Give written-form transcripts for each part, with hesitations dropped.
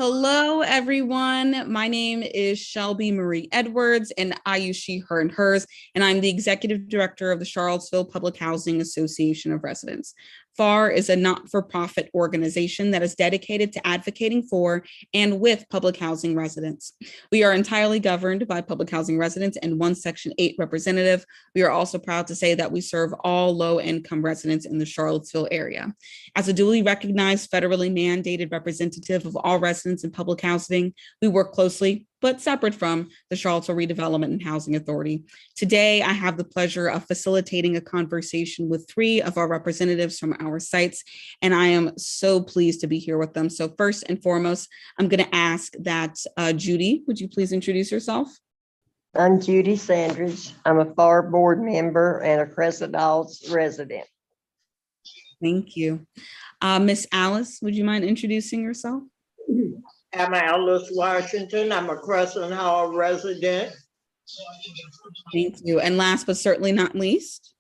Hello, everyone. My name is Shelby Marie Edwards, and I use she, her, and hers, and I'm the Executive Director of the Charlottesville Public Housing Association of Residents. PHAR is a not-for-profit organization that is dedicated to advocating for and with public housing residents. We are entirely governed by public housing residents and one Section 8 representative. We are also proud to say that we serve all low-income residents in the Charlottesville area. As a duly recognized, federally mandated representative of all residents in public housing, we work closely but separate from the Charlottesville Redevelopment and Housing Authority. Today, I have the pleasure of facilitating a conversation with three of our representatives from our sites, and I am so pleased to be here with them. So first and foremost, I'm going to ask that Judy, would you please introduce yourself? I'm Judy Sandridge. I'm a PHAR board member and a Crescent Halls resident. Thank you. Miss Alice, would you mind introducing yourself? I'm Alice Washington. I'm a Crescent Hall resident. Thank you. And last but certainly not least.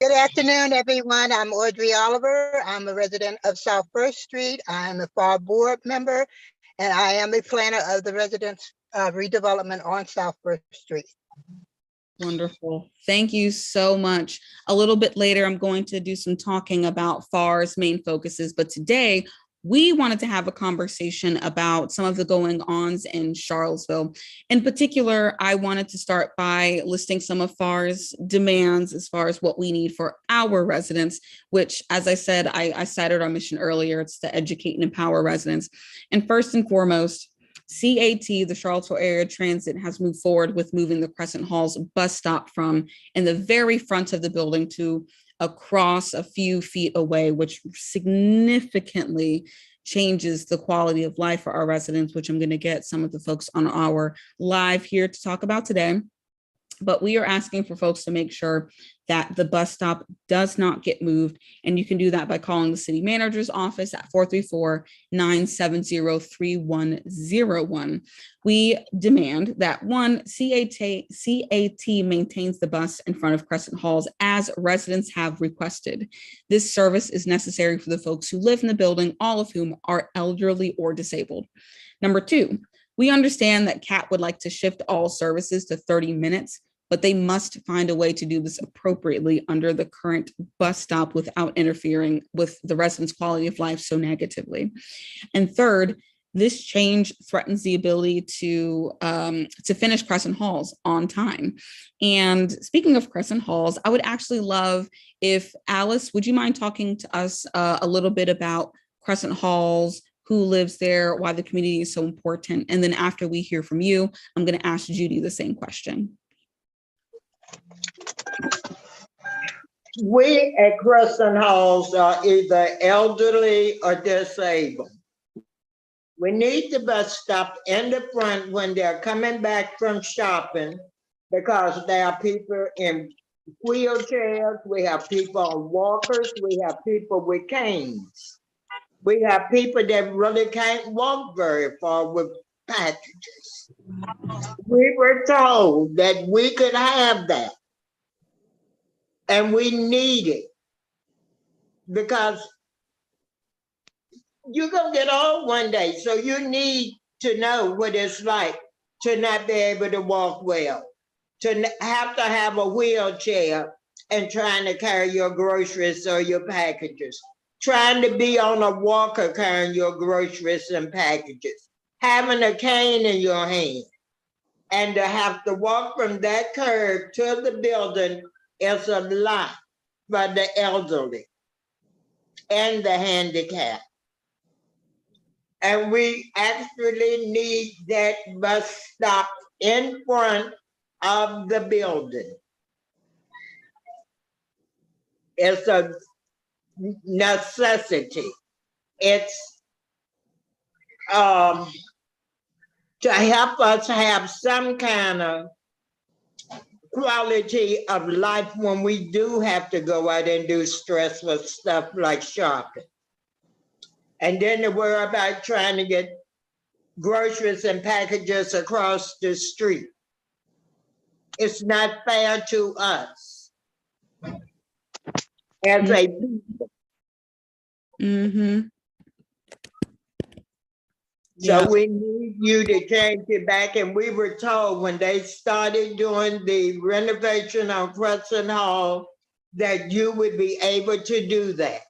Good afternoon, everyone. I'm Audrey Oliver. I'm a resident of South First Street. I'm a PHAR board member, and I am a planner of the residents redevelopment on South First Street. Wonderful. Thank you so much. A little bit later, I'm going to do some talking about PHAR's main focuses, but today we wanted to have a conversation about some of the going-ons in Charlottesville. In particular, I wanted to start by listing some of PHAR's demands as far as what we need for our residents, which, as I said, I cited our mission earlier. It's to educate and empower residents. And first and foremost, CAT, the Charlottesville Area Transit, has moved forward with moving the Crescent Halls bus stop from in the very front of the building to across a few feet away, which significantly changes the quality of life for our residents, which I'm going to get some of the folks on our live here to talk about today. But we are asking for folks to make sure that the bus stop does not get moved. And you can do that by calling the city manager's office at 434-970-3101. We demand that one, CAT maintains the bus in front of Crescent Halls as residents have requested. This service is necessary for the folks who live in the building, all of whom are elderly or disabled. Number two, we understand that CAT would like to shift all services to 30 minutes, but they must find a way to do this appropriately under the current bus stop without interfering with the residents' quality of life so negatively. And third, this change threatens the ability to finish Crescent Halls on time. And speaking of Crescent Halls, I would actually love if Alice, would you mind talking to us a little bit about Crescent Halls, who lives there, why the community is so important. And then after we hear from you, I'm going to ask Judy the same question. We at Crescent Halls are either elderly or disabled. We need the bus stop in the front when they're coming back from shopping, because there are people in wheelchairs, we have people on walkers, we have people with canes. We have people that really can't walk very far with packages. We were told that we could have that. And we need it. Because you're going to get old one day. So you need to know what it's like to not be able to walk well, to have a wheelchair and trying to carry your groceries or your packages. Trying to be on a walker carrying your groceries and packages, having a cane in your hand, and to have to walk from that curb to the building is a lot for the elderly and the handicapped. And we actually need that bus stop in front of the building. It's a necessity. It's to help us have some kind of quality of life when we do have to go out and do stressful stuff like shopping. And then to worry about trying to get groceries and packages across the street. It's not fair to us as a people. Mm-hmm. So Yeah. we need you to change it back. And we were told when they started doing the renovation on Crescent Hall that you would be able to do that.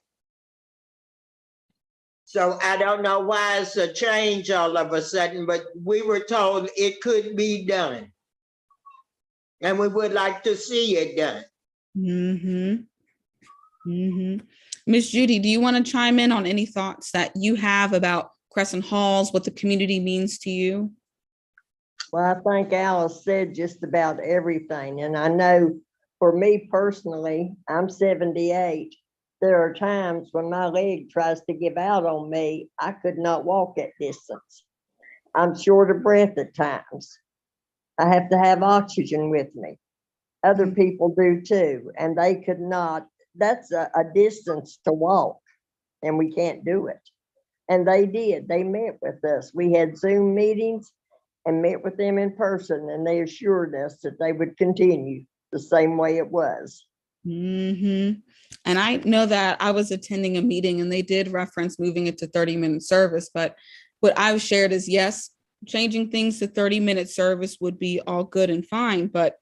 So I don't know why it's a change all of a sudden, but we were told it could be done. And we would like to see it done. Mm-hmm. Mm-hmm. Miss Judy, do you want to chime in on any thoughts that you have about Crescent Halls, what the community means to you? Well, I think Alice said just about everything. And I know for me personally, I'm 78. There are times when my leg tries to give out on me. I could not walk that distance. I'm short of breath at times. I have to have oxygen with me. Other people do too, and they could not. That's a distance to walk, and we can't do it. And they did. They met with us. We had Zoom meetings and met with them in person, and they assured us that they would continue the same way it was. Mm-hmm. And I know that I was attending a meeting and they did reference moving it to 30-minute service, but what I've shared is yes, changing things to 30-minute service would be all good and fine, but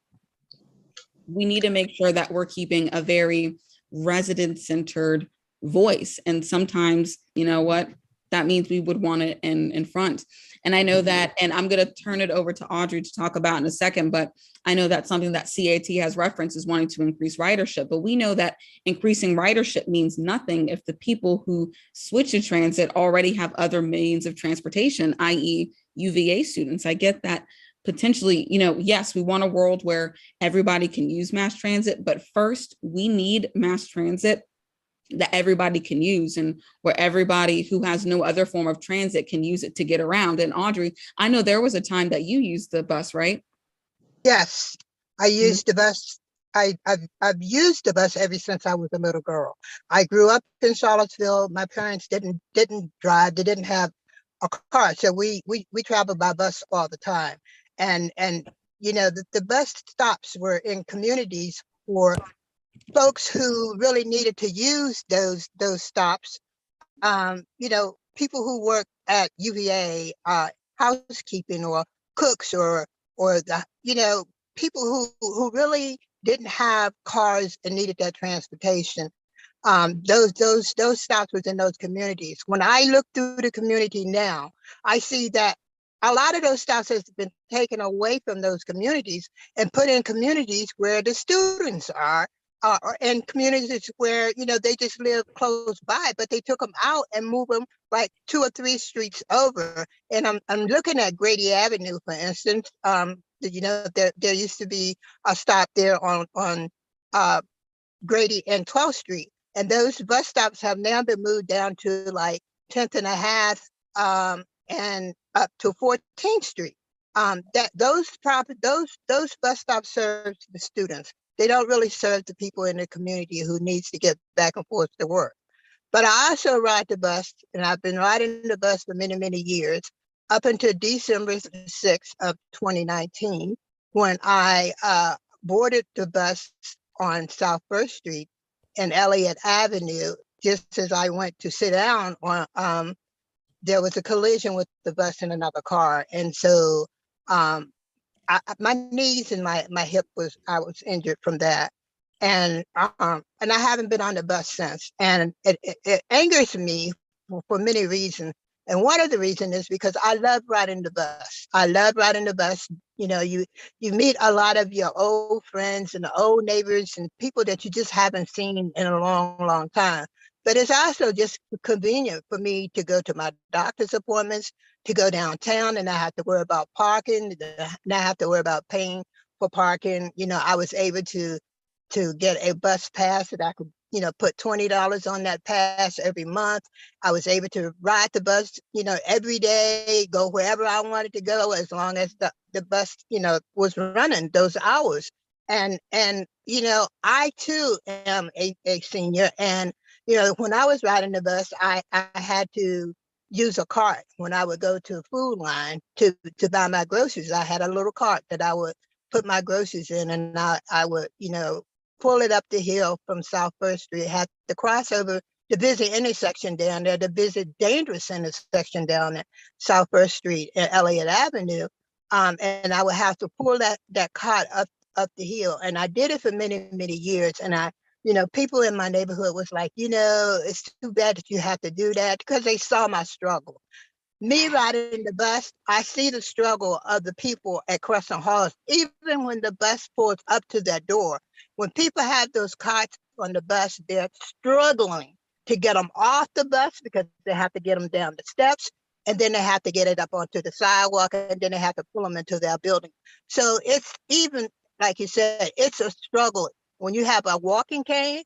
we need to make sure that we're keeping a very resident-centered voice. And sometimes, you know what, that means we would want it in front. And I know that, and I'm going to turn it over to Audrey to talk about in a second, but I know that's something that CAT has referenced is wanting to increase ridership, but we know that increasing ridership means nothing if the people who switch to transit already have other means of transportation, i.e. UVA students. I get that potentially, you know, yes, we want a world where everybody can use mass transit, but first we need mass transit that everybody can use and where everybody who has no other form of transit can use it to get around. And Audrey, I know there was a time that you used the bus, right? Yes, I used the bus. I've used the bus ever since I was a little girl. I grew up in Charlottesville. My parents didn't drive. They didn't have a car, so we traveled by bus all the time. And you know, the bus stops were in communities for folks who really needed to use those stops. You know, people who work at UVA, housekeeping or cooks or the, you know, people who really didn't have cars and needed that transportation. Those stops was in those communities. When I look through the community now, I see that a lot of those stops has been taken away from those communities and put in communities where the students are, or in communities where, you know, they just live close by, but they took them out and moved them like 2 or 3 streets over. And I'm looking at Grady Avenue, for instance. You know, there used to be a stop there on Grady and 12th Street. And those bus stops have now been moved down to like 10th and a half, and up to 14th Street. That those bus stops serve the students. They don't really serve the people in the community who needs to get back and forth to work. But I also ride the bus, and I've been riding the bus for many, many years, up until December 6th of 2019, when I boarded the bus on South First Street and Elliott Avenue. Just as I went to sit down on, there was a collision with the bus and another car. And so my knees and my hip I was injured from that. And I haven't been on the bus since. And it angers me for many reasons. And one of the reasons is because I love riding the bus. I love riding the bus. You know, you meet a lot of your old friends and old neighbors and people that you just haven't seen in a long, long time. But it's also just convenient for me to go to my doctor's appointments, to go downtown, and I have to worry about parking, and I have to worry about paying for parking. You know, I was able to get a bus pass that I could, you know, put $20 on that pass every month. I was able to ride the bus, you know, every day, go wherever I wanted to go, as long as the bus, you know, was running those hours. And you know, I too am a senior, and you know, when I was riding the bus, I had to use a cart when I would go to a food line to buy my groceries. I had a little cart that I would put my groceries in, and I would, you know, pull it up the hill from South First Street, had to cross over the busy intersection down there, the busy dangerous intersection down at South First Street and Elliott Avenue. And I would have to pull that cart up the hill. And I did it for many, many years. And people in my neighborhood was like, it's too bad that you have to do that, because they saw my struggle. Me riding the bus, I see the struggle of the people at Crescent Halls, even when the bus pulls up to that door. When people have those carts on the bus, they're struggling to get them off the bus because they have to get them down the steps, and then they have to get it up onto the sidewalk, and then they have to pull them into their building. So it's even, like you said, it's a struggle. When you have a walking cane,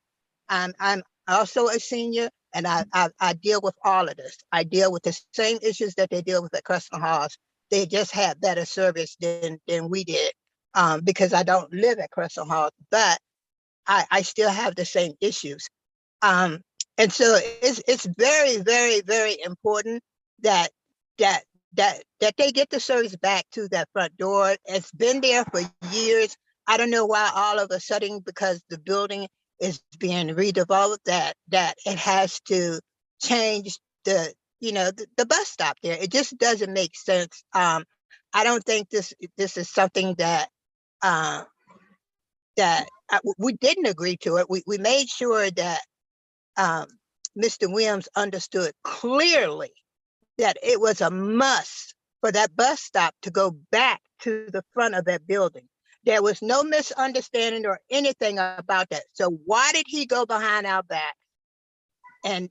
I'm also a senior, and I deal with all of this. I deal with the same issues that they deal with at Crescent Halls. They just have better service than we did, because I don't live at Crescent Halls, but I still have the same issues. And so it's very, very, very important that they get the service back to that front door. It's been there for years. I don't know why all of a sudden, because the building is being redeveloped, that it has to change the bus stop there. It just doesn't make sense. I don't think this is something that we didn't agree to it. We made sure that Mr. Williams understood clearly that it was a must for that bus stop to go back to the front of that building. There was no misunderstanding or anything about that. So why did he go behind our back and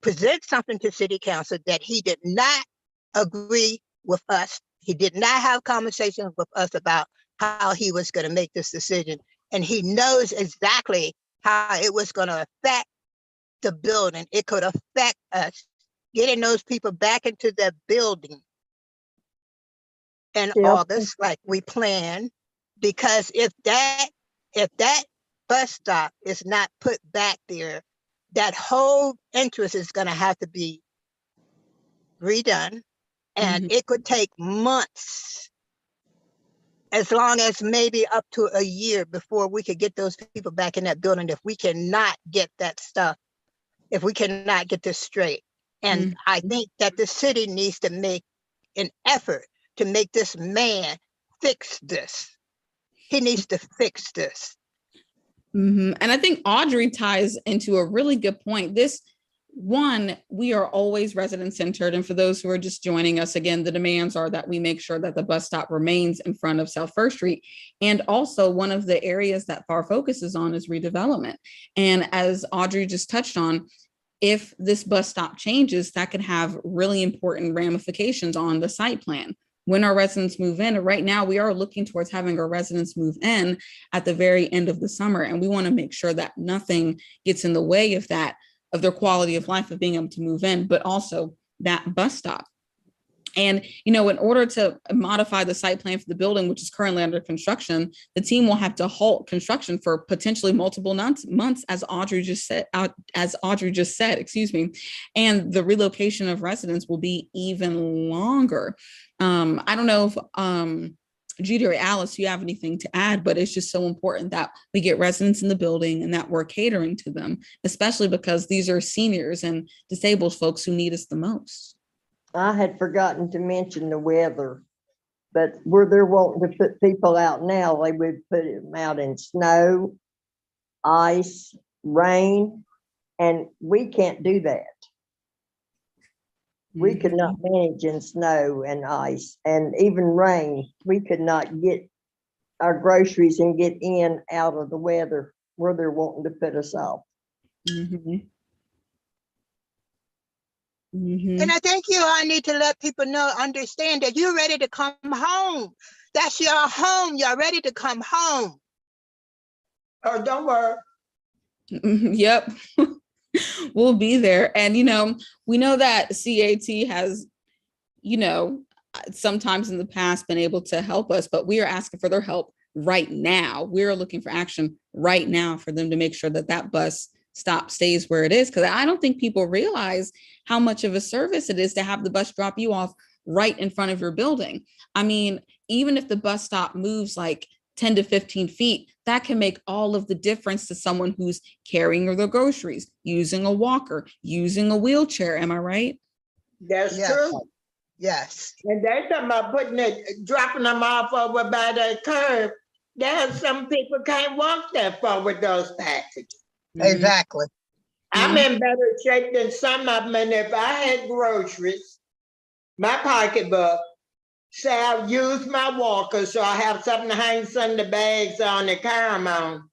present something to City Council that he did not agree with us? He did not have conversations with us about how he was going to make this decision. And he knows exactly how it was going to affect the building. It could affect us getting those people back into the building in August, like we planned. Because if that bus stop is not put back there, that whole entrance is going to have to be redone, and it could take months, as long as maybe up to a year, before we could get those people back in that building, if we cannot get that stuff, if we cannot get this straight. And I think that the city needs to make an effort to make this man fix this. He needs to fix this. And I think Audrey ties into a really good point. We are always resident centered. And for those who are just joining us, again, the demands are that we make sure that the bus stop remains in front of South First Street. And also one of the areas that PHAR focuses on is redevelopment. And as Audrey just touched on, if this bus stop changes, that could have really important ramifications on the site plan when our residents move in. And right now we are looking towards having our residents move in at the very end of the summer. And we want to make sure that nothing gets in the way of that, of their quality of life, of being able to move in, but also that bus stop. And, in order to modify the site plan for the building, which is currently under construction, the team will have to halt construction for potentially multiple months, as Audrey just said, excuse me, and the relocation of residents will be even longer. I don't know if Judy or Alice, you have anything to add, but it's just so important that we get residents in the building and that we're catering to them, especially because these are seniors and disabled folks who need us the most. I had forgotten to mention the weather, but where they're wanting to put people out now, they would put them out in snow, ice, rain, and we can't do that. We could not manage in snow and ice and even rain. We could not get our groceries and get in out of the weather where they're wanting to put us off. And I think I need to let people understand that you're ready to come home. That's your home. You're ready to come home. Oh, don't worry. Yep. We'll be there. And, we know that CAT has, sometimes in the past been able to help us, but we are asking for their help right now. We're looking for action right now for them to make sure that that bus stop stays where it is. Because I don't think people realize how much of a service it is to have the bus drop you off right in front of your building. I mean, even if the bus stop moves like 10 to 15 feet, that can make all of the difference to someone who's carrying their groceries, using a walker, using a wheelchair. Am I right? That's Yes. true. Yes, And they're talking about dropping them off over by the curb. There's some people can't walk that far with those packages. exactly. I'm in better shape than some of them, and if I had groceries, my pocketbook, say I use my walker so I have something to hang some of the bags on the car I'm on.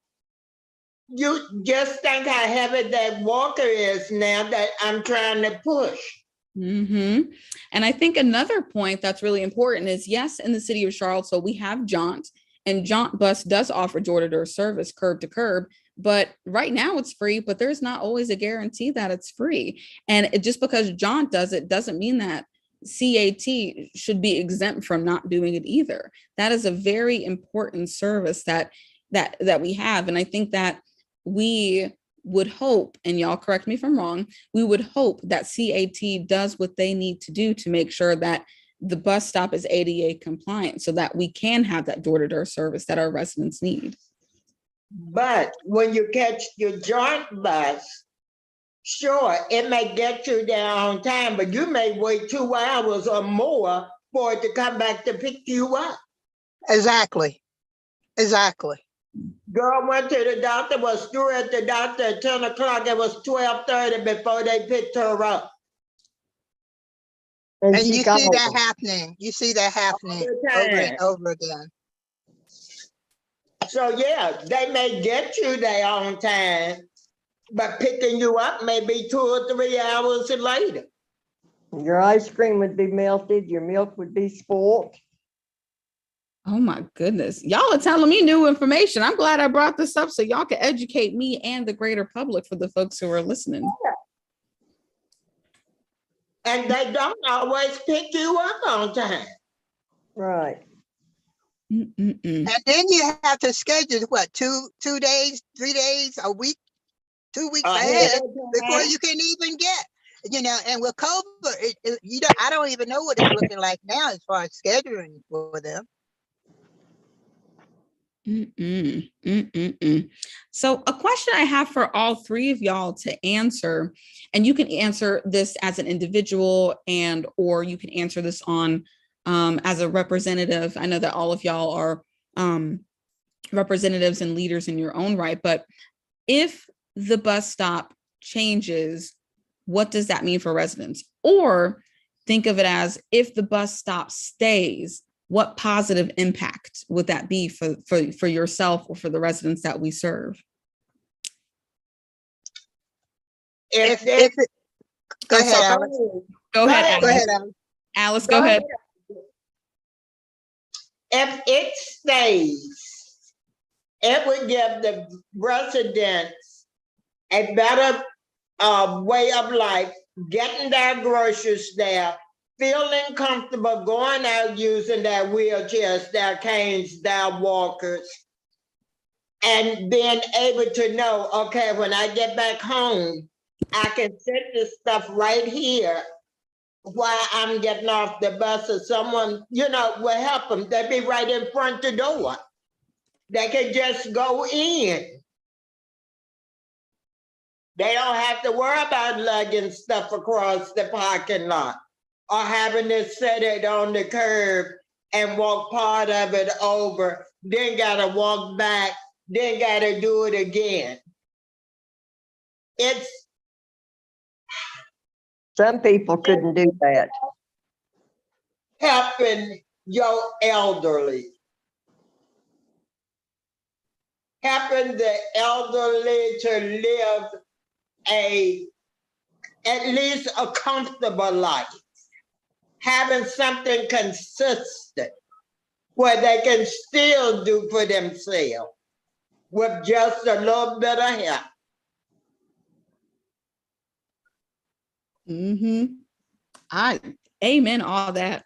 You just think how heavy that walker is now that I'm trying to push. And I think another point that's really important is, yes, in the city of Charlottesville, we have Jaunt, and Jaunt Bus does offer door-to-door service, curb to curb. But right now it's free, but there's not always a guarantee that it's free. And just because Jaunt does it doesn't mean that CAT should be exempt from not doing it either. That is a very important service that we have. And I think that we would hope, and y'all correct me if I'm wrong, we would hope that CAT does what they need to do to make sure that the bus stop is ADA compliant so that we can have that door-to-door service that our residents need. But when you catch your joint bus, sure, it may get you there on time, but you may wait 2 hours or more for it to come back to pick you up. Exactly. Exactly. Girl went to the doctor, was through at the doctor at 10 o'clock. It was 12:30 before they picked her up. And And she you got see that happening. You see that happening over and over again. So yeah, they may get you there on time, but picking you up may be 2 or 3 hours later. your ice cream would be melted, your milk would be spoiled. Oh my goodness. Y'all are telling me new information. I'm glad I brought this up so y'all can educate me and the greater public for the folks who are listening. And they don't always pick you up on time. Right. Mm-mm-mm. And then you have to schedule what, 2 days, 3 days, a week, 2 weeks ahead before you can even get, and with COVID, I don't even know what it's looking like now as far as scheduling for them. So a question I have for all three of y'all to answer, and you can answer this as an individual or you can answer this on as a representative. I know that all of y'all are representatives and leaders in your own right, but if the bus stop changes, what does that mean for residents? Or think of it as, if the bus stop stays, what positive impact would that be for yourself or for the residents that we serve? Go ahead, Alice. Go ahead, Alice. Alice, go ahead. If it stays, it would give the residents a better way of life, getting their groceries there, feeling comfortable going out using their wheelchairs, their canes, their walkers, and being able to know, okay, when I get back home, I can set this stuff right here while I'm getting off the bus, or someone, will help them. They'll be right in front of the door. They can just go in. They don't have to worry about lugging stuff across the parking lot or having to set it on the curb and walk part of it over, then gotta walk back, then gotta do it again. Some people couldn't do that. Helping your elderly. Helping the elderly to live at least a comfortable life. Having something consistent where they can still do for themselves with just a little bit of help. Amen, all that.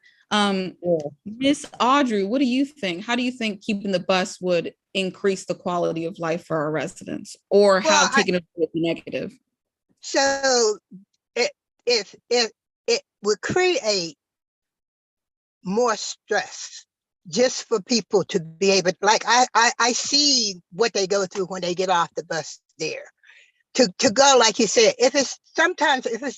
Miss Audrey, what do you think? How do you think keeping the bus would increase the quality of life for our residents, or how taking it would be negative? So if it would create more stress just for people to be able, like I see what they go through when they get off the bus there. To go, like you said, if it's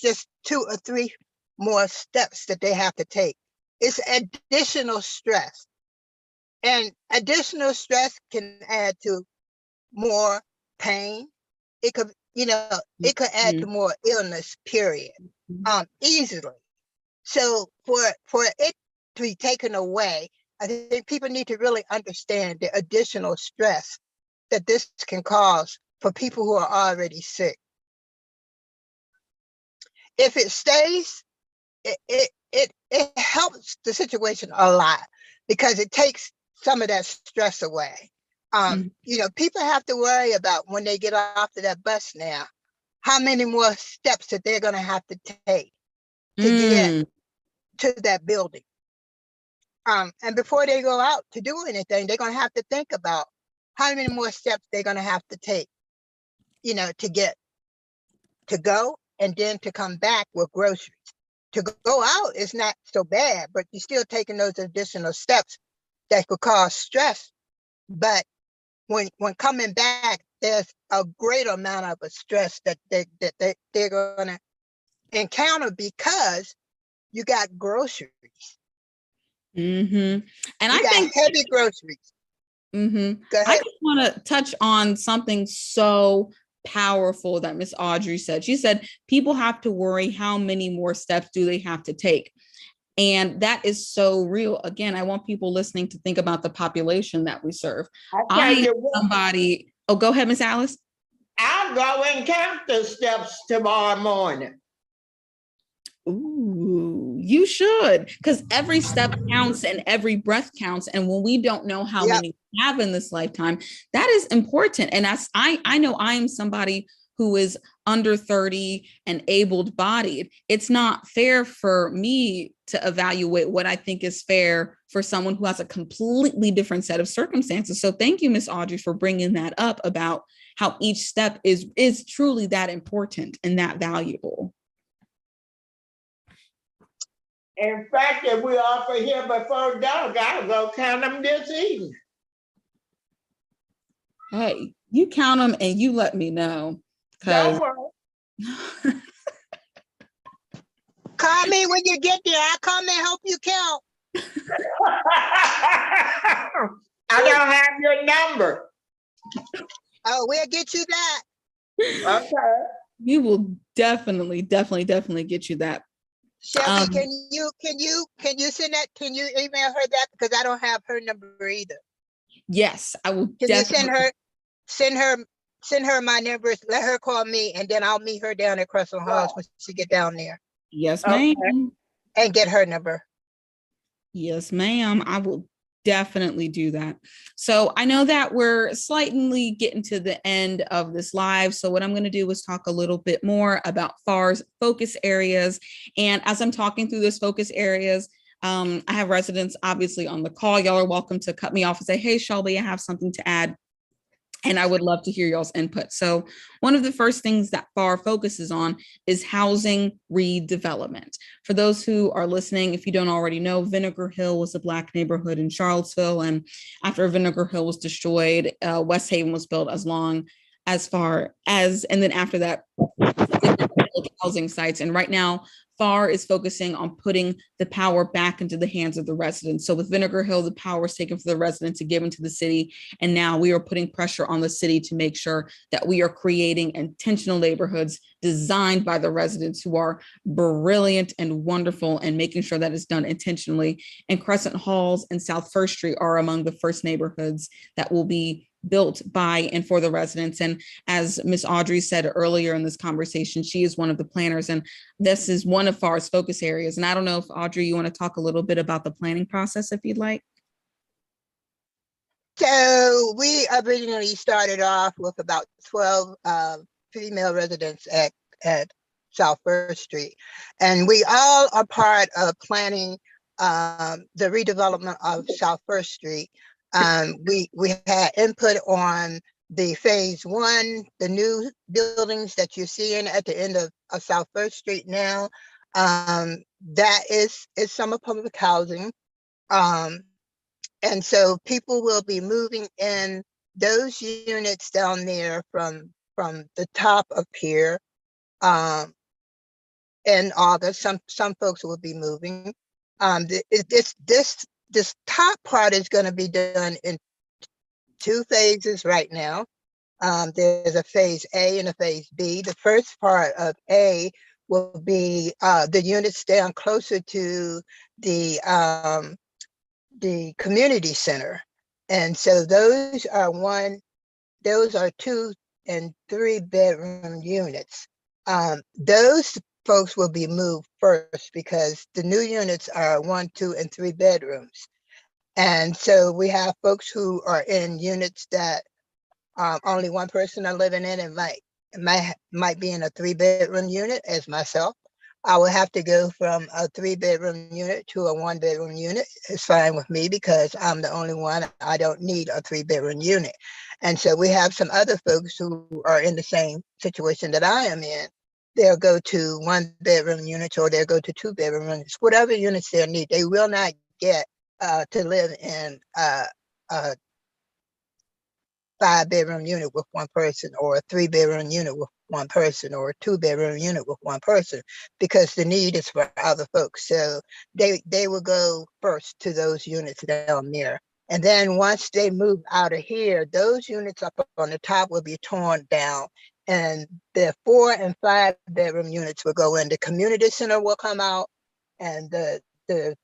just 2 or 3 more steps that they have to take, it's additional stress. And additional stress can add to more pain. It could, it could add to more illness, period, easily. So for it to be taken away, I think people need to really understand the additional stress that this can cause for people who are already sick. If it stays, it helps the situation a lot because it takes some of that stress away. People have to worry about when they get off to that bus now, how many more steps that they're going to have to take to get to that building. And before they go out to do anything, they're going to have to think about how many more steps they're going to have to take, to go and then to come back with groceries. To go out is not so bad, but you're still taking those additional steps that could cause stress. But when coming back, there's a great amount of stress that they're going to encounter because you got groceries. And I think heavy groceries. I just want to touch on something so powerful that Miss Audrey said. She said people have to worry how many more steps do they have to take. And that is so real. Again, I want people listening to think about the population that we serve. Somebody, oh, go ahead, Miss Alice. I'll go and count the steps tomorrow morning. Ooh, you should, because every step counts and every breath counts. And when we don't know how many we have in this lifetime, that is important. And I know I am somebody who is under 30 and able-bodied. It's not fair for me to evaluate what I think is fair for someone who has a completely different set of circumstances. So thank you, Miss Audrey, for bringing that up about how each step is truly that important and that valuable. In fact, if we offer here before dark, I'll go count them this evening. Hey, you count them and you let me know. Don't worry. Call me when you get there. I'll come and help you count. I don't have your number. Oh, we'll get you that. Okay. We will definitely get you that. Shelby, can you send that? Can you email her that? Because I don't have her number either. Yes, I will. Can you send her my number? Let her call me, and then I'll meet her down at Crescent Halls when she get down there. Yes, ma'am. Okay. And get her number. Yes, ma'am. I will definitely do that. So I know that we're slightly getting to the end of this live. So what I'm going to do is talk a little bit more about PHAR's focus areas. And as I'm talking through those focus areas, I have residents obviously on the call. Y'all are welcome to cut me off and say, hey, Shelby, I have something to add. And I would love to hear y'all's input. So one of the first things that PHAR focuses on is housing redevelopment. For those who are listening, if you don't already know, Vinegar Hill was a Black neighborhood in Charlottesville. And after Vinegar Hill was destroyed, West Haven was built and then after that, housing sites. And right now, PHAR is focusing on putting the power back into the hands of the residents. So with Vinegar Hill, the power was taken from the residents and given to the city. And now we are putting pressure on the city to make sure that we are creating intentional neighborhoods designed by the residents who are brilliant and wonderful, and making sure that it's done intentionally. And Crescent Halls and South First Street are among the first neighborhoods that will be built by and for the residents. And as Miss Audrey said earlier in this conversation, she is one of the planners, and this is one of PHAR's focus areas. And I don't know if Audrey, you want to talk a little bit about the planning process if you'd like. So we originally started off with about 12 female residents at South First Street. And we all are part of planning the redevelopment of South First Street. We had input on the phase 1, the new buildings that you're seeing at the end of South First Street now. That is summer public housing. And so people will be moving in those units down there from the top of here in August. Some folks will be moving. This top part is going to be done in 2 phases right now. There's a phase A and a phase B. The first part of A will be the units down closer to the community center. And so those are 2 and 3 bedroom units. Those folks will be moved first because the new units are 1, 2, and 3 bedrooms. And so we have folks who are in units that only one person are living in and might be in a 3 bedroom unit as myself. I will have to go from a 3 bedroom unit to a 1 bedroom unit. It's fine with me because I'm the only one. I don't need a 3 bedroom unit. And so we have some other folks who are in the same situation that I am in. They'll go to 1 bedroom units or they'll go to 2 bedroom units, whatever units they need. They will not get to live in a 5 bedroom unit with 1 person, or a 3 bedroom unit with 1 person, or a 2 bedroom unit with 1 person, because the need is for other folks. So they will go first to those units down there. And then once they move out of here, those units up on the top will be torn down. And the 4 and 5 bedroom units will go in. The community center will come out, and the 2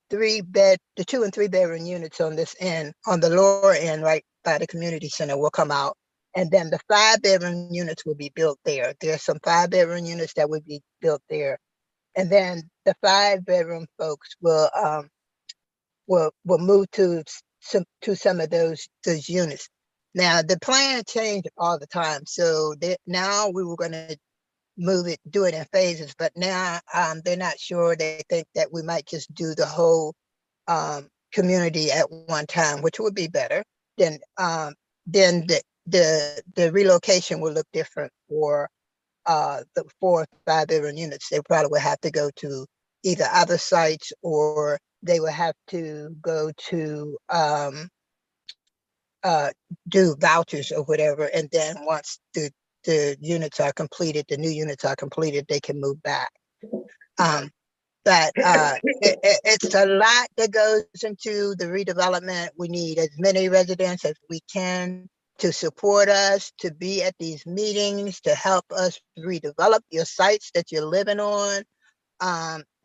and 3 bedroom units on this end, on the lower end, right by the community center, will come out. And then the 5 bedroom units will be built there. There's some 5 bedroom units that will be built there. And then the 5 bedroom folks will move to some of those units. Now the plan changed all the time. So now we were going to do it in phases, but now they're not sure. They think that we might just do the whole community at one time, which would be better. Then the relocation will look different for the 4 or 5 bedroom units. They probably will have to go to either other sites, or they will have to go to do vouchers or whatever. And then once the units are completed, the new units are completed, they can move back. But it's a lot that goes into the redevelopment. We need as many residents as we can to support us, to be at these meetings, to help us redevelop your sites that you're living on.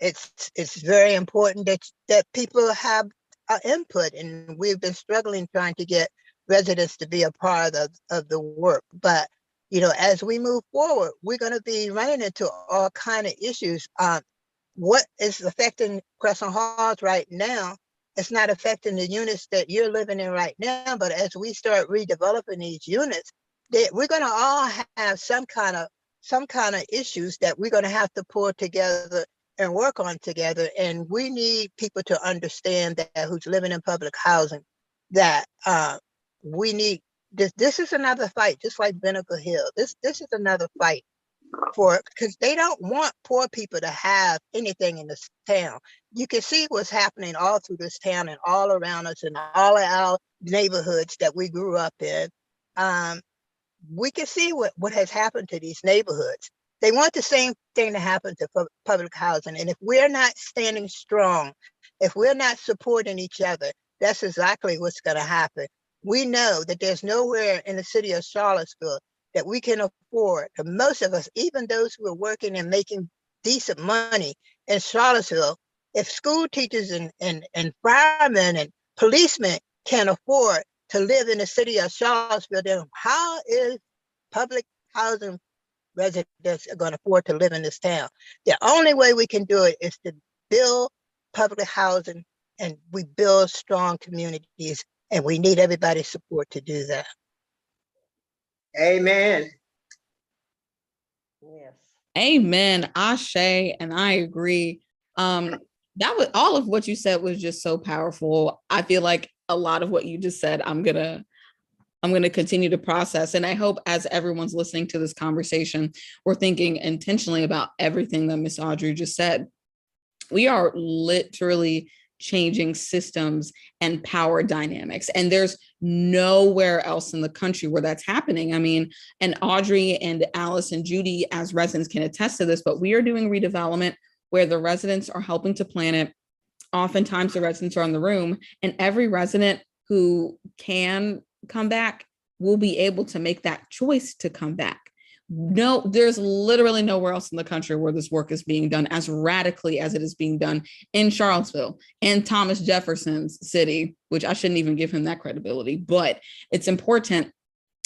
It's very important that people have input, and we've been struggling trying to get residents to be a part of the work. But as we move forward, we're going to be running into all kind of issues. What is affecting Crescent Halls right now, it's not affecting the units that you're living in right now. But as we start redeveloping these units, we're going to all have some kind of issues that we're going to have to pull together and work on together. And we need people to understand that, who's living in public housing, that we need this. This is another fight, just like Vinegar Hill. This is another fight because they don't want poor people to have anything in this town. You can see what's happening all through this town and all around us and all of our neighborhoods that we grew up in. We can see what has happened to these neighborhoods. They want the same thing to happen to public housing. And if we're not standing strong, if we're not supporting each other, that's exactly what's going to happen. We know that there's nowhere in the city of Charlottesville that we can afford. Most of us, even those who are working and making decent money in Charlottesville, if school teachers and firemen and policemen can't afford to live in the city of Charlottesville, then how is public housing residents are going to afford to live in this town? The only way we can do it is to build public housing, and we build strong communities, and we need everybody's support to do that. Amen. Yes. Amen. Ashe, and I agree. That was all of what you said was just so powerful. I feel like a lot of what you just said, I'm gonna continue to process. And I hope as everyone's listening to this conversation, we're thinking intentionally about everything that Miss Audrey just said. We are literally changing systems and power dynamics. And there's nowhere else in the country where that's happening. I mean, and Audrey and Alice and Judy as residents can attest to this, but we are doing redevelopment where the residents are helping to plan it. Oftentimes the residents are in the room, and every resident who can come back will be able to make that choice to come back. No, there's literally nowhere else in the country where this work is being done as radically as it is being done in Charlottesville and Thomas Jefferson's city, which I shouldn't even give him that credibility, but it's important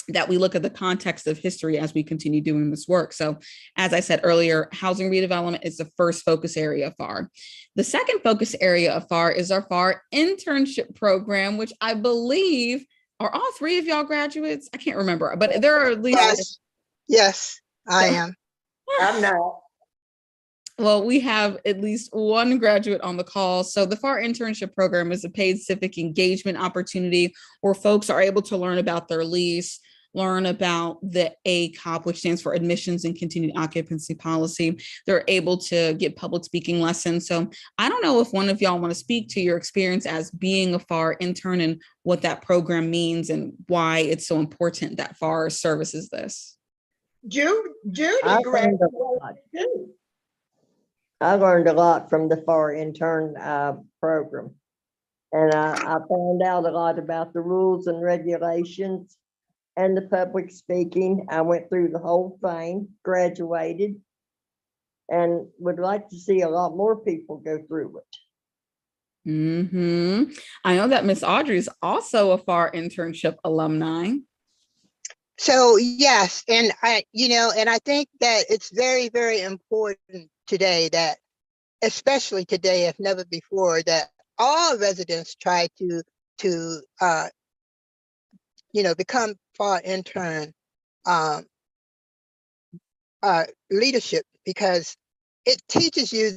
that we look at the context of history as we continue doing this work. So as I said earlier, housing redevelopment is the first focus area of PHAR. The second focus area of PHAR is our PHAR internship program, which I believe are all three of y'all graduates. I can't remember, but there are at least. Yes, I am. I'm not. Well, we have at least one graduate on the call. So the PHAR internship program is a paid civic engagement opportunity where folks are able to learn about their lease, learn about the ACOP, which stands for Admissions and Continued Occupancy Policy. They're able to get public speaking lessons. So I don't know if one of y'all want to speak to your experience as being a PHAR intern and what that program means and why it's so important that PHAR services this. Judy I graduated learned a lot. too. I learned a lot from the PHAR intern program. And I found out a lot about the rules and regulations and the public speaking. I went through the whole thing, graduated, and would like to see a lot more people go through it. I know that Miss Audrey is also a PHAR internship alumni. So yes, and I think that it's very, very important today that, especially today, if never before, that all residents try to become PHAR intern leadership, because it teaches you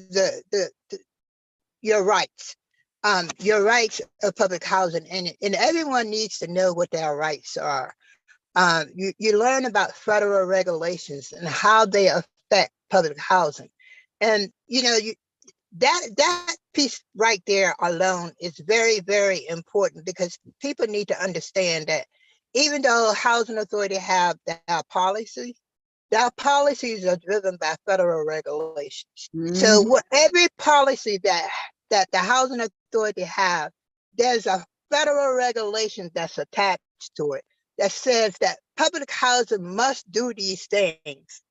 your rights of public housing, and everyone needs to know what their rights are. You learn about federal regulations and how they affect public housing. And, that piece right there alone is very, very important, because people need to understand that even though housing authority have their policies are driven by federal regulations. So every policy that the housing authority have, there's a federal regulation that's attached to it that says that public housing must do these things.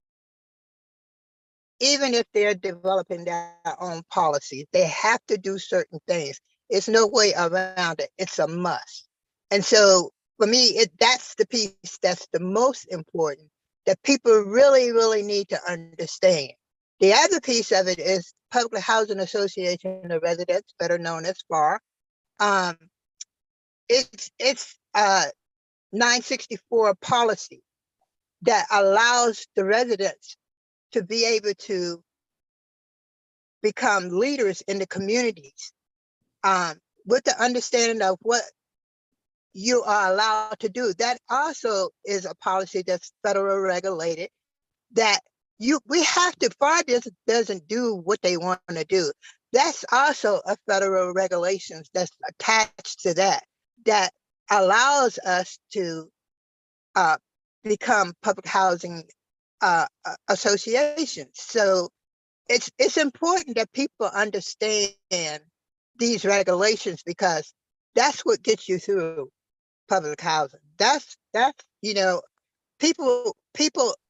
Even if they're developing their own policies, they have to do certain things. There's no way around it. It's a must. And so for me, that's the piece that's the most important, that people really, really need to understand. The other piece of it is Public Housing Association of Residents, better known as PHAR. It's 964 policy that allows the residents to be able to become leaders in the communities with the understanding of what you are allowed to do. That also is a policy that's federal regulated, that PHAR doesn't do what they want to do. That's also a federal regulations that's attached to that allows us to become public housing associations. So it's important that people understand these regulations, because that's what gets you through public housing. That's people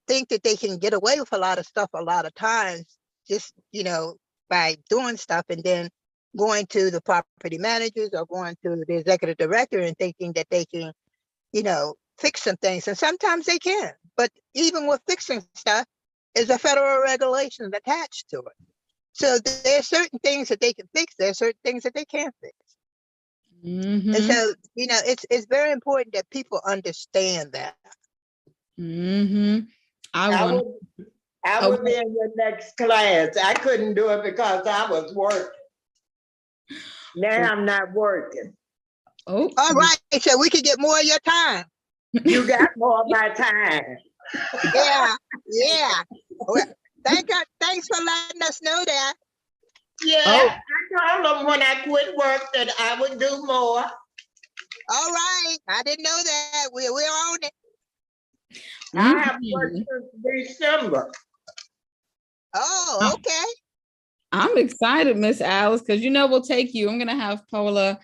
think that they can get away with a lot of stuff a lot of times, just by doing stuff and then going to the property managers or going to the executive director and thinking that they can fix some things, and sometimes they can. But even with fixing stuff, is a federal regulation attached to it. So there are certain things that they can fix. There are certain things that they can't fix. And so it's very important that people understand that. I would be in your next class. I couldn't do it because I was working. Now I'm not working. Oh, all right. So we could get more of your time. You got more of my time. Yeah. Well, thanks for letting us know that. Yeah, Oh. I told them when I quit work that I would do more. All right, I didn't know that. We're on it. I have worked Mhm. since December. Oh, okay. I'm excited, Miss Alice, because we'll take you. I'm gonna have Paula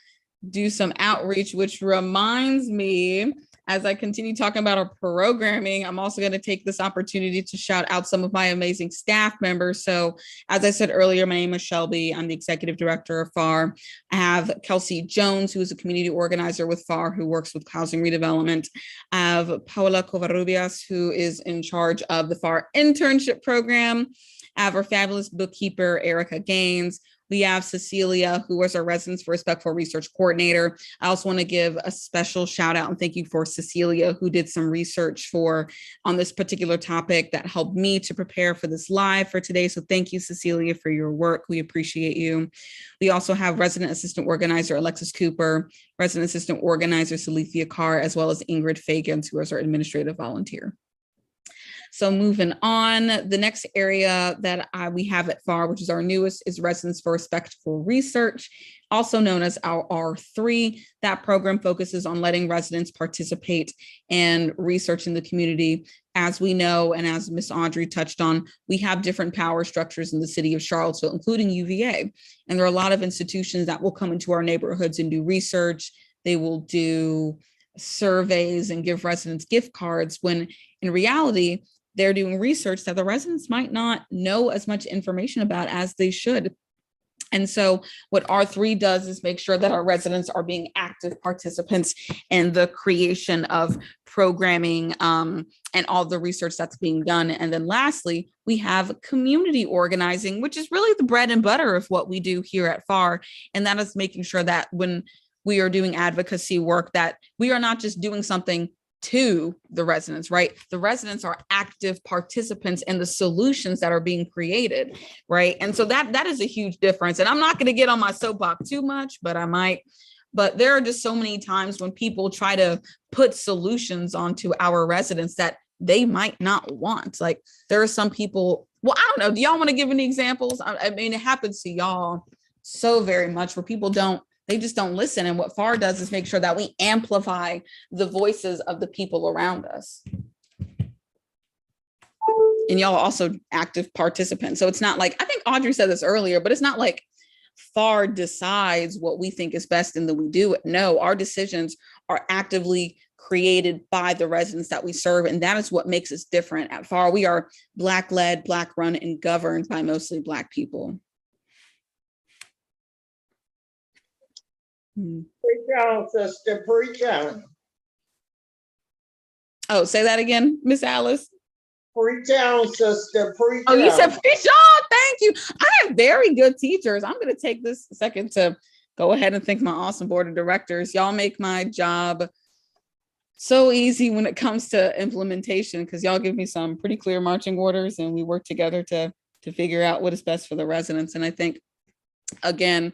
do some outreach, which reminds me, as I continue talking about our programming, I'm also going to take this opportunity to shout out some of my amazing staff members. So, as I said earlier, my name is Shelby. I'm the executive director of PHAR. I have Kelsey Jones, who is a community organizer with PHAR, who works with housing redevelopment. I have Paula Covarrubias, who is in charge of the PHAR internship program. I have our fabulous bookkeeper, Erica Gaines. We have Cecilia, who was our Residents for Respectful Research coordinator. I also want to give a special shout out and thank you for Cecilia, who did some research on this particular topic that helped me to prepare for this live for today. So thank you, Cecilia, for your work. We appreciate you. We also have Resident Assistant Organizer Alexis Cooper, Resident Assistant Organizer Salithia Carr, as well as Ingrid Fagans, who is our administrative volunteer. So moving on, the next area that we have at PHAR, which is our newest, is Residents for Respectful Research, also known as our R3. That program focuses on letting residents participate in research in the community. As we know, and as Ms. Audrey touched on, we have different power structures in the city of Charlottesville, including UVA. And there are a lot of institutions that will come into our neighborhoods and do research. They will do surveys and give residents gift cards, when in reality, they're doing research that the residents might not know as much information about as they should. And so what R3 does is make sure that our residents are being active participants in the creation of programming and all the research that's being done. And then lastly, we have community organizing, which is really the bread and butter of what we do here at PHAR. And that is making sure that when we are doing advocacy work, that we are not just doing something to the residents, right? The residents are active participants in the solutions that are being created, right? And so that is a huge difference. And I'm not going to get on my soapbox too much, but I might. But there are just so many times when people try to put solutions onto our residents that they might not want. Like there are some people, well, I don't know. Do y'all want to give any examples? I mean, it happens to y'all so very much where people they just don't listen. And what PHAR does is make sure that we amplify the voices of the people around us. And y'all are also active participants. So it's not like, I think Audrey said this earlier, but it's not like PHAR decides what we think is best and then we do it. No, our decisions are actively created by the residents that we serve. And that is what makes us different at PHAR. We are Black-led, Black-run, and governed by mostly Black people. Preach on, sister, preach on. Oh, say that again, Miss Alice. Preach on, sister, preach on. Oh, you said preach on. Thank you. I have very good teachers. I'm going to take this second to go ahead and thank my awesome board of directors. Y'all make my job so easy when it comes to implementation, because y'all give me some pretty clear marching orders and we work together to figure out what is best for the residents. And I think, again,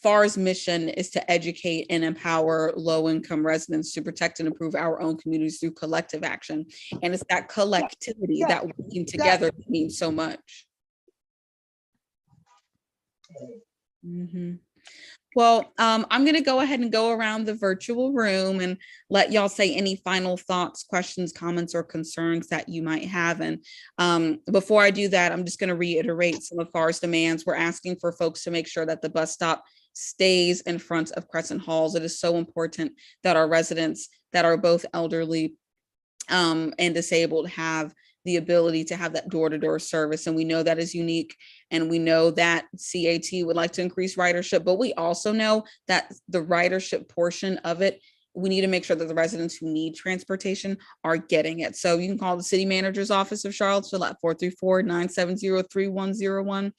PHAR's mission is to educate and empower low-income residents to protect and improve our own communities through collective action. And it's that collectivity, that working together that means so much. Mm-hmm. Well, I'm going to go ahead and go around the virtual room and let y'all say any final thoughts, questions, comments, or concerns that you might have. And before I do that, I'm just going to reiterate some of PHAR's demands. We're asking for folks to make sure that the bus stop stays in front of Crescent Halls. It is so important that our residents that are both elderly and disabled have the ability to have that door-to-door service. And we know that is unique. And we know that CAT would like to increase ridership, but we also know that the ridership portion of it, we need to make sure that the residents who need transportation are getting it. So you can call the city manager's office of Charlottesville at 434-970-3101.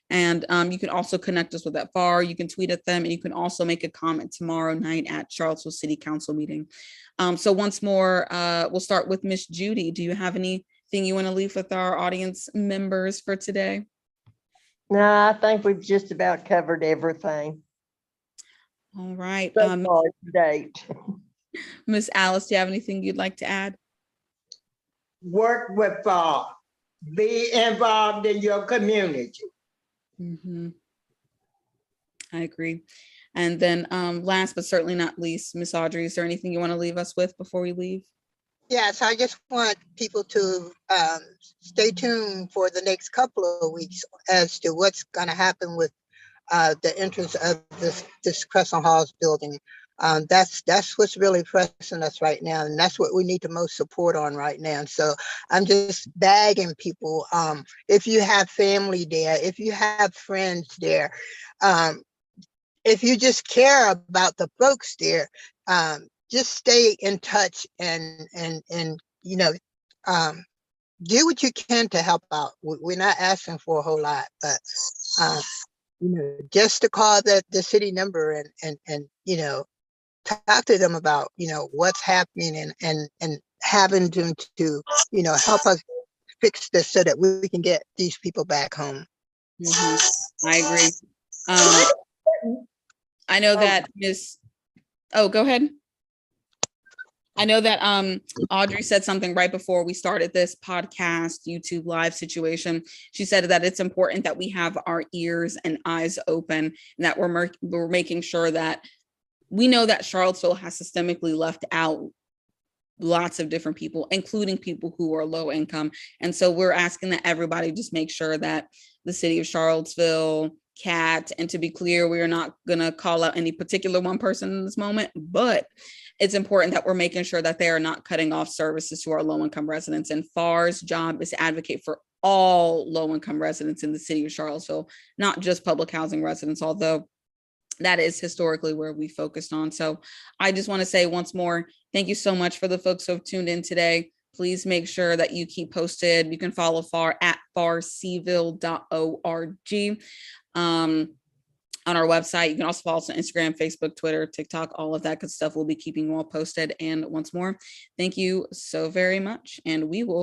And you can also connect us with that PHAR. You can tweet at them, and you can also make a comment tomorrow night at Charlottesville City Council meeting. So once more, we'll start with Miss Judy. Do you have anything you want to leave with our audience members for today? No, I think we've just about covered everything. All right. So far to date. Miss Alice, do you have anything you'd like to add? Work with PHAR. Be involved in your community. Mm-hmm. I agree. And then last but certainly not least, Miss Audrey, is there anything you want to leave us with before we leave? Yes, I just want people to stay tuned for the next couple of weeks as to what's going to happen with the entrance of this Crescent Halls building. That's what's really pressing us right now, and that's what we need the most support on right now. And so I'm just begging people, if you have family there, if you have friends there, if you just care about the folks there, just stay in touch and do what you can to help out. We're not asking for a whole lot, but just to call the city number and talk to them about what's happening and having them to help us fix this so that we can get these people back home. I agree. I know that go ahead. I know that Audrey said something right before we started this podcast, YouTube live situation. She said that it's important that we have our ears and eyes open, and that we're making sure that we know that Charlottesville has systemically left out lots of different people, including people who are low income. And so we're asking that everybody just make sure that the city of Charlottesville, CAT, and to be clear, we are not going to call out any particular one person in this moment, but it's important that we're making sure that they are not cutting off services to our low-income residents. And PHAR's job is to advocate for all low-income residents in the city of Charlottesville, not just public housing residents, although that is historically where we focused on. So I just want to say once more, thank you so much for the folks who have tuned in today. Please make sure that you keep posted. You can follow PHAR at pharcville.org. On our website. You can also follow us on Instagram, Facebook, Twitter, TikTok, all of that good stuff. We'll be keeping you all posted. And once more, thank you so very much. And we will